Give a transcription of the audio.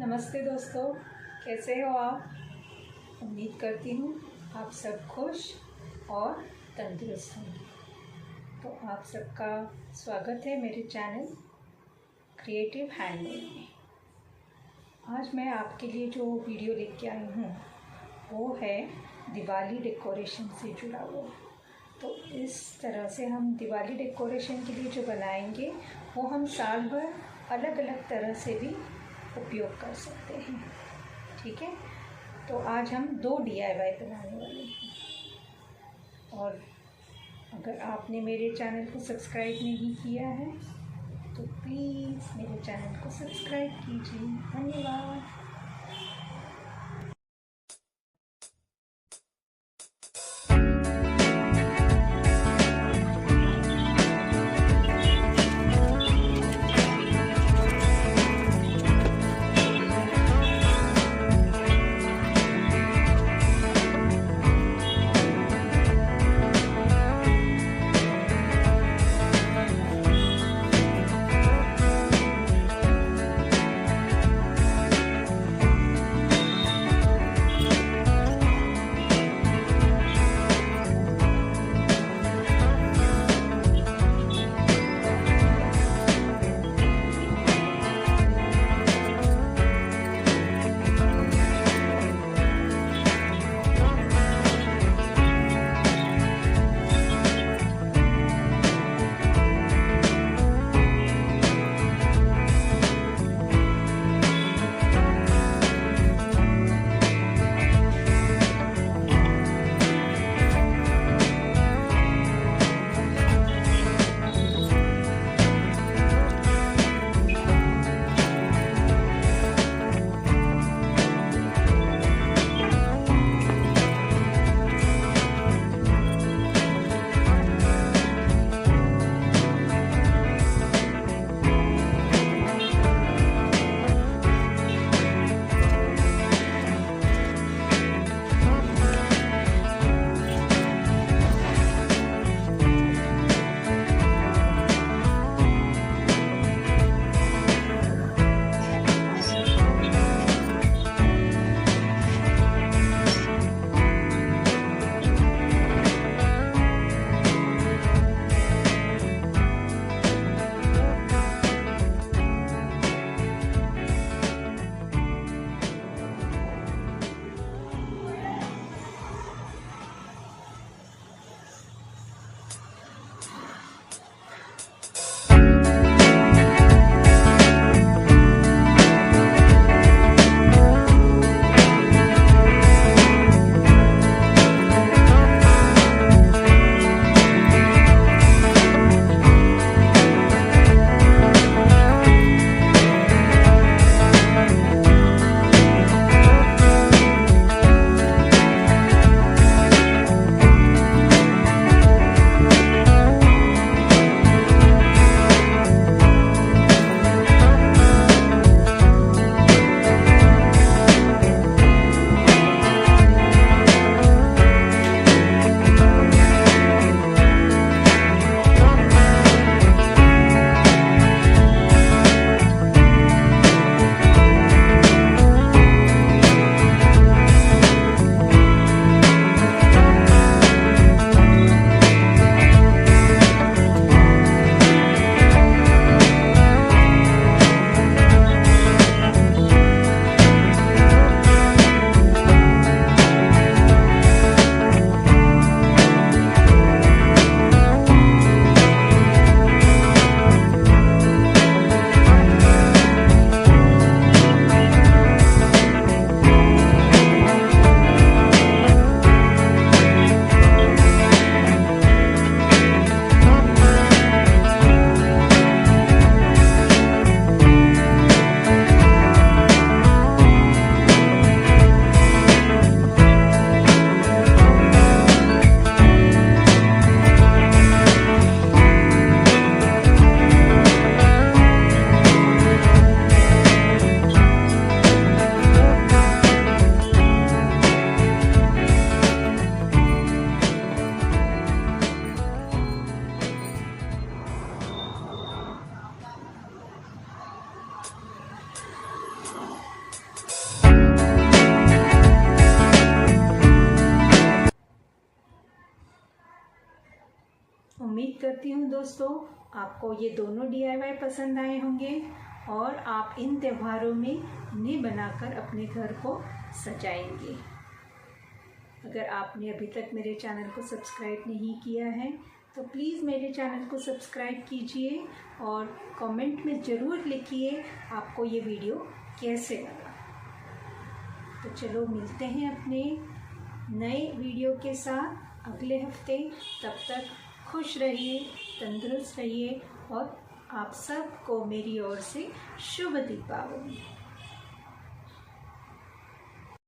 नमस्ते दोस्तों, कैसे हो आप। उम्मीद करती हूँ आप सब खुश और तंदुरुस्त होंगे। तो आप सबका स्वागत है मेरे चैनल क्रिएटिव हैंडमेड में। आज मैं आपके लिए जो वीडियो लेके आई हूँ वो है दिवाली डेकोरेशन से जुड़ा हुआ। तो इस तरह से हम दिवाली डेकोरेशन के लिए जो बनाएंगे वो हम साल भर अलग अलग तरह से भी उपयोग कर सकते हैं। ठीक है, तो आज हम 2 DIY बनाने वाले हैं। और अगर आपने मेरे चैनल को सब्सक्राइब नहीं किया है तो प्लीज़ मेरे चैनल को सब्सक्राइब कीजिए। धन्यवाद। करती हूँ दोस्तों आपको ये दोनों DIY पसंद आए होंगे और आप इन त्योहारों में इन्हें बनाकर अपने घर को सजाएंगे। अगर आपने अभी तक मेरे चैनल को सब्सक्राइब नहीं किया है तो प्लीज़ मेरे चैनल को सब्सक्राइब कीजिए और कमेंट में ज़रूर लिखिए आपको ये वीडियो कैसे लगा। तो चलो मिलते हैं अपने नए वीडियो के साथ अगले हफ्ते। तब तक खुश रहिए, तंदुरुस्त रहिए और आप सबको मेरी ओर से शुभ दीपावली।